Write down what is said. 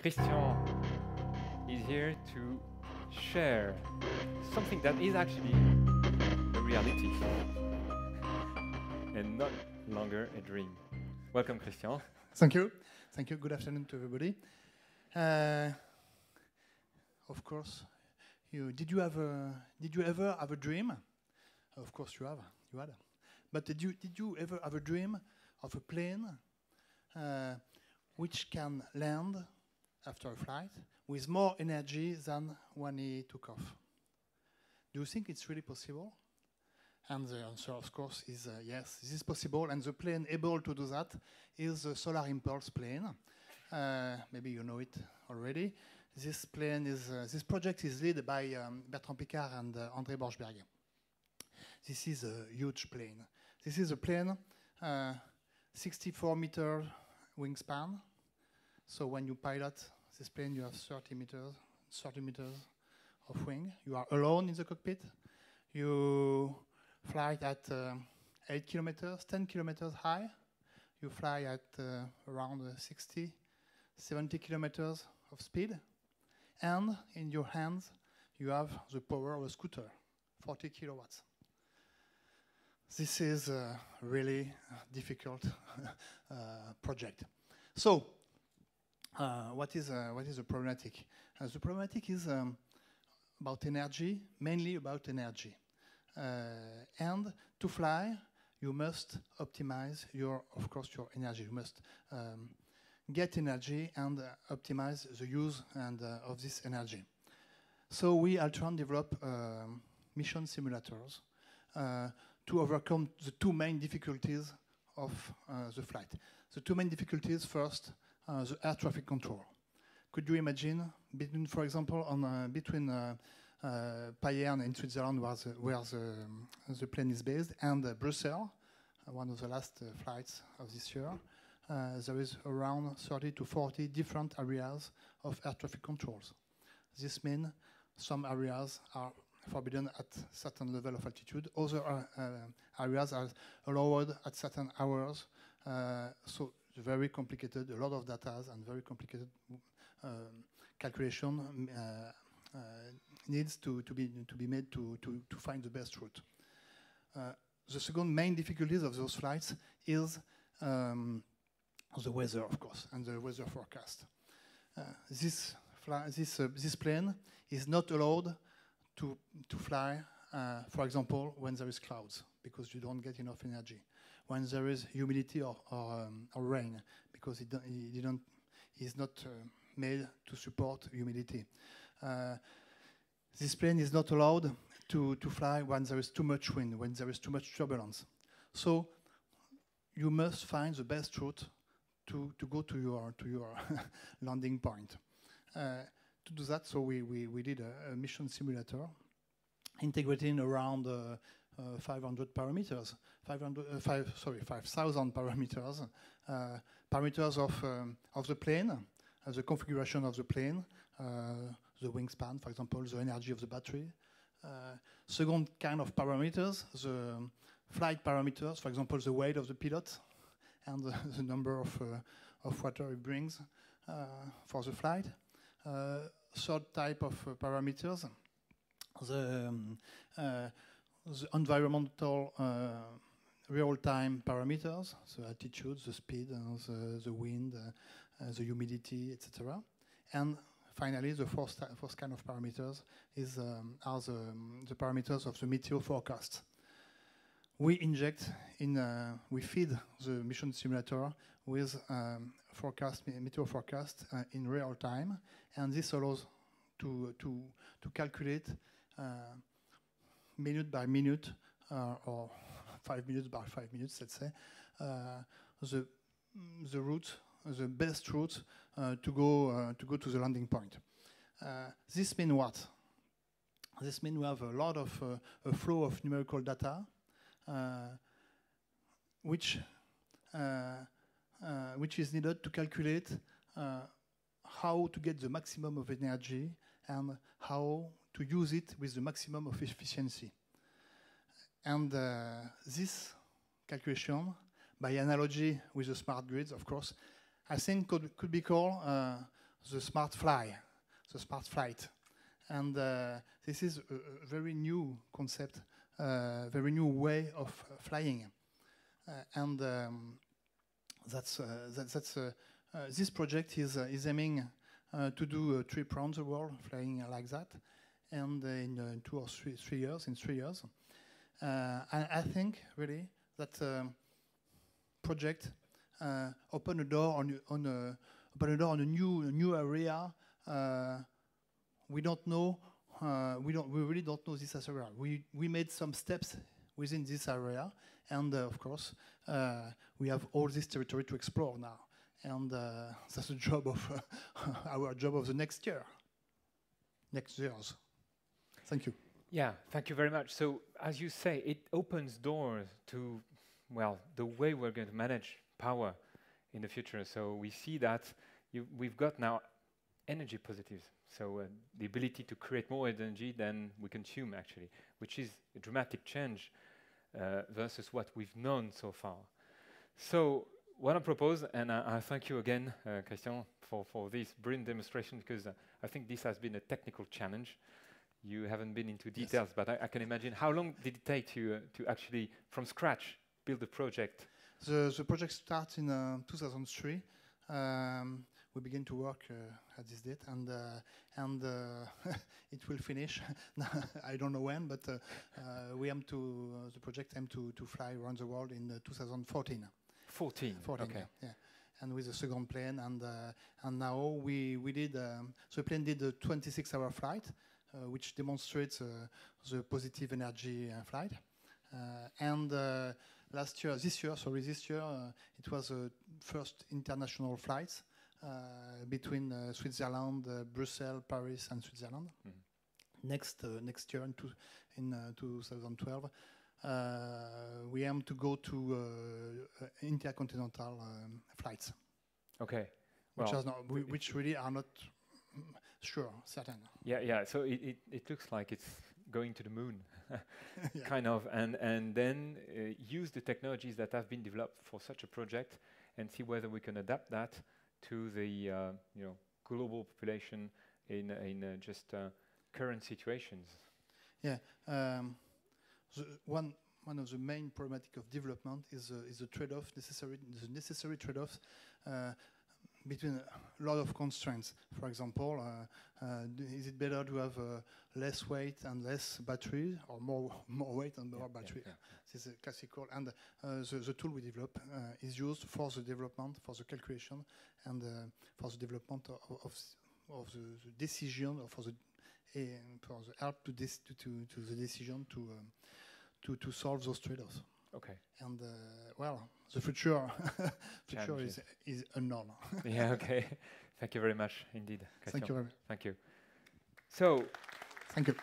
Christian is here to share something that is actually a reality and not longer a dream. Welcome, Christian. Thank you. Thank you. Good afternoon to everybody. Of course, did you ever have a dream? Of course you have. You had. But did you ever have a dream of a plane which can land after a flight with more energy than when he took off? Do you think it's really possible? And the answer, of course, is yes, this is possible. And the plane able to do that is the Solar Impulse plane. Maybe you know it already. This plane is this project is led by Bertrand Piccard and André Borschberg. This is a huge plane. This is a plane, 64-meter wingspan. So when you pilot this plane, you have 30 meters of wing. You are alone in the cockpit. You fly at 8 kilometers, 10 kilometers high. You fly at around 60, 70 kilometers of speed. And in your hands, you have the power of a scooter, 40 kilowatts. This is a really difficult project. So, what is the problematic? The problematic is about energy, mainly about energy. And to fly, you must optimize of course, your energy. You must get energy and optimize the use of this energy. So we, Altran, develop mission simulators to overcome the two main difficulties of the flight. The two main difficulties, first, the air traffic control. Could you imagine, for example, between Payerne in Switzerland, where the plane is based, and Brussels, one of the last flights of this year, there is around 30 to 40 different areas of air traffic controls. This means some areas are forbidden at certain level of altitude. Other areas are allowed at certain hours. So very complicated, a lot of data and very complicated calculation needs to be made to find the best route. The second main difficulties of those flights is the weather, of course, and the weather forecast. This plane is not allowed to fly, for example, when there is clouds, because you don't get enough energy. When there is humidity or rain, because it is not made to support humidity. This plane is not allowed to fly when there is too much wind, when there is too much turbulence. So you must find the best route to go to your landing point. To do that, so we did a mission simulator integrating around 500 parameters, 5,000 parameters, parameters of the plane, the configuration of the plane, the wingspan, for example, the energy of the battery. Second kind of parameters, the flight parameters, for example, the weight of the pilot and the number of water it brings for the flight. Third type of parameters, the environmental real-time parameters, the altitude, the speed, the wind, the humidity, etc. And finally, the fourth kind of parameters are the parameters of the meteor forecast. We we feed the mission simulator with meteor forecast in real time, and this allows to calculate minute by minute or 5 minutes by 5 minutes, let's say, the route, the best route to go to the landing point. This means what? This means we have a lot of a flow of numerical data, which is needed to calculate how to get the maximum of energy and how to use it with the maximum of efficiency. And this calculation, by analogy with the smart grids, of course, I think could be called the smart fly, the smart flight. And this is a very new concept, very new way of flying. And this project is aiming to do a trip around the world, flying like that, and in 2 or 3 years, in 3 years. I think really that project open a door on a new area. We don't know. We really don't know this area. We made some steps within this area, and of course we have all this territory to explore now. And that's the job of our job of the next years. Thank you. Yeah, thank you very much. So, as you say, it opens doors to, well, the way we're going to manage power in the future. So we see that we've got now energy positives. So the ability to create more energy than we consume, actually, which is a dramatic change versus what we've known so far. So what I propose, and I thank you again, Christian, for this brilliant demonstration, because I think this has been a technical challenge. You haven't been into details, but I can imagine. How long did it take to actually, from scratch, build the project? The project starts in 2003. We begin to work at this date, and it will finish. I don't know when, but the project aims to fly around the world in 2014. 14, okay. Yeah. And with the second plane, and now we did. So the plane did a 26-hour flight, which demonstrates the positive energy flight. And this year, it was the first international flights between Switzerland, Brussels, Paris, and Switzerland. Mm-hmm. Next year, in 2012, we aim to go to intercontinental flights. Okay. Which really are not certain. Yeah. So it looks like it's going to the moon, kind of, and then use the technologies that have been developed for such a project, and see whether we can adapt that to the global population in just current situations. Yeah. One of the main problematic of development is the trade-off, the necessary trade-offs between a lot of constraints. For example, is it better to have less weight and less battery, or more weight and more battery? Yeah. This is a classical. And the tool we develop is used for the development, for the calculation, and for the development of the decision, or for the help to the decision to solve those trade-offs. Okay. And the future is unknown. Yeah. Okay. Thank you very much indeed, Christian. Thank you very much. Thank you. So. Thank you.